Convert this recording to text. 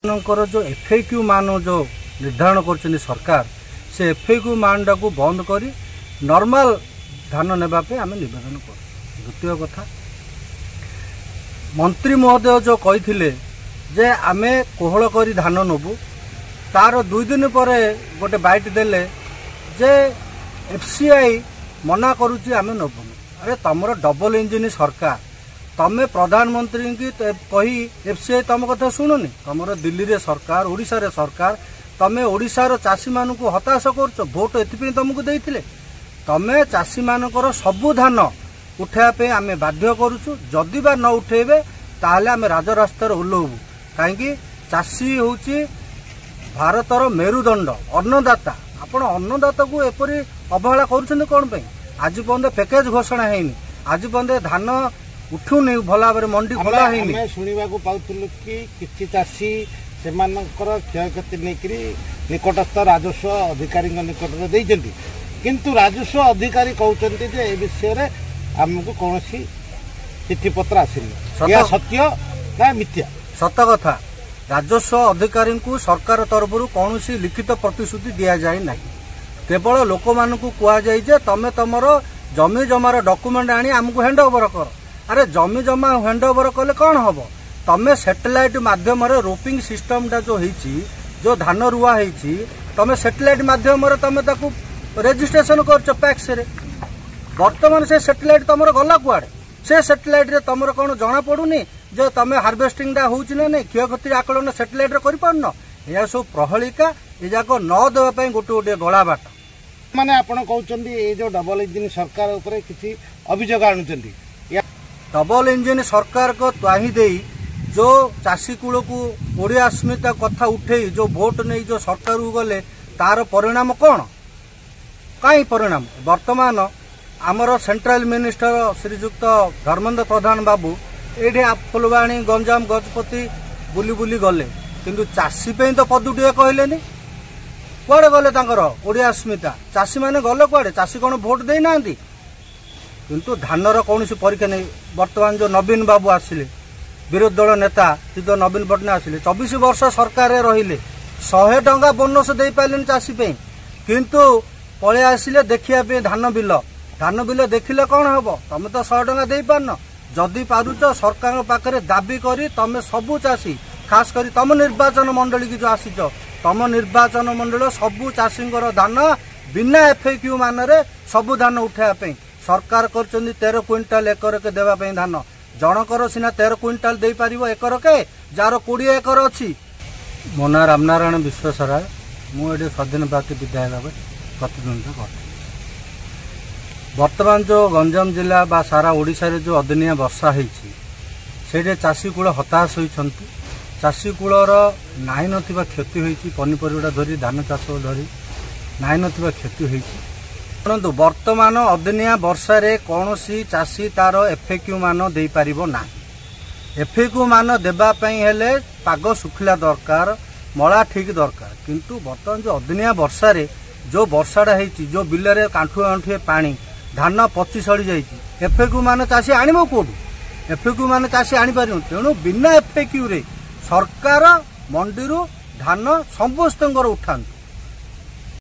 जो एफएक्यू मान जो निर्धारण कर सरकार से एफएक्यू मान को बंद करी नॉर्मल धान नेबापे आम नवेदन कर। द्वितीय कथा मंत्री महोदय जो कही जे आमे कोहल करी धान नबू तार 2 दिन पर गोटे बैट देले जे एफसीआई मना करुच्ची आमे नबुनु। अरे तमर डबल इंजिन सरकार तमे प्रधानमंत्री की कही एफसीआई तुम कथा शुणुनी। तुम दिल्ली रे सरकार ओडिशा रे सरकार तमे ओडिशार चाषी मान को हताश कर भोट एथि तुमको देइथिले। तमे चाषी मानकर सबु धान उठाइबे आमे बाध्य करूछु। जदि बा न उठेबे ताहले आमे राजरास्तार ओल्लबू। कहीं चाषी होची भारतर मेरुदंड अन्नदाता। आपण अन्नदाता को एपरी अवहेला करुछन कोन पे? आज पर्यंत पैकेज घोषणा हैनी, आज पर्यंत धान उठुनी भल भाव मंडी खोला हैनी। शुणा पाउथुलु कि किछि चाषी सेमानकर क्षयक्षति नेकरी निकटस्थ राजस्व अधिकारी निकट में देइछन्ति, किंतु राजस्व अधिकारी कहउछन्ति जे ए विषय रे हमको कोनोसी चिट्ठी पत्र आसिनी। या सत्य ना मिथ्या? सत कथा। राजस्व अधिकारी को सरकार तरफ कौन लिखित प्रतिश्रुति दि जाए ना, केवल लोक मान कह जाए तमें तुम जमी जमार डॉक्यूमेंट आनी आमको हैंड ओवर कर। अरे जमी जमा हैंड ओवर कले कौन हम? तमें सैटेलाइट माध्यम रोपिंग सिस्टम टा जो होती जो धान रुआ होती तमें सैटेलाइट माध्यम तुम रेजिस्ट्रेशन कर पैक्स रे। बर्तमान से सैटेलाइट तुम गला कुआड़े? से सैटेलाइट रे तुम कौन जना पड़ुनी जो तुम हार्वेस्टिंग टा होची ना नहीं क्षयक्षति आकलन सैटेलाइट रे करि पारन? या सब प्रहलिका ए जाक न देवा पई गोटे गोटे गला बाट माने आपण कहउचंदी ए जो डबल इंजिन सरकार ऊपर किछि अभियोग आनुचंदी। डबल इंजिन सरकार को त्वाही देई जो चाषी कूल को ओडिया अस्मिता कथा उठे जो भोट नहीं जो सरकार को गले तार परिणाम कौन? कहीं परिणाम वर्तमान आमर सेंट्रल मिनिस्टर श्रीजुक्त धर्मेंद्र प्रधान बाबू ये फुलवाणी गंजाम गजपति बुली बुली गले, किंतु चाषी पे तो पदुटे कहले कुआड़े गले ओडिया अस्मिता चाषी मैंने गले कुआड़े? चाषी कौन भोट दे ना, किंतु धानर कौन परीक्षा नहीं। वर्तमान जो नवीन बाबू आसिले विरोधी दल नेता जो नवीन पट्टनायक आसिले 24 वर्ष सरकार रहिले 100 टंका बोनस दे पारे चाषी पे, किंतु पलि आसिले देखिया धान बिल देखिले कौन हम? तुम तो 100 टंका दे पारन। जदि पारुच सरकार पाखे दाबी करी तमें सबू चाषी खास करी तम निर्वाचन मंडली की जो आसीच तम निर्वाचन मंडल सबू चाषी धान बिना एफएक्यू मान सबू धान उठाइबा सरकार कर 13 क्विंटाल एकर के देवाई धान जनकर सीना 13 क्विंटाल दे पार एकर के जार 20 एकर अच्छी। मो ना रामनारायण विश्वसराय मुझे स्वाधीन प्रार्थी विधायक भाव प्रतिद्वंदिता कर। वर्तमान जो गंजाम जिला बा सारा ओडिशा रे जो अदिनिया वर्षा होती से चाषी कूल हताश होती। चाषी कूलर नाई नथिबा क्षति होती पनीपरिया धरी धान चाष धरी नाई नथिबा क्षति होती। परंतु वर्तमान अदिनिया वर्षा रे कौनसी चाषी तार एफएक्यू मान दे पारिबो ना। एफएक्यू मान देबा पई हेले पाग सुखिला दरकार, मळा ठीक दरकार, किंतु वर्तमान जो अदिनिया वर्षा रे जो वर्षाटा होती जो बिल रे कांठुए आंठुए पानी धान पची सड़ी जाइए एफएक्यू मान चाषी आनिबो कोडू? एफएक्यू मान चाषी आनी पारिबो। तेणु बिना एफएक्यू रे सरकार मंडी धान समस्त उठाନ୍ତୁ।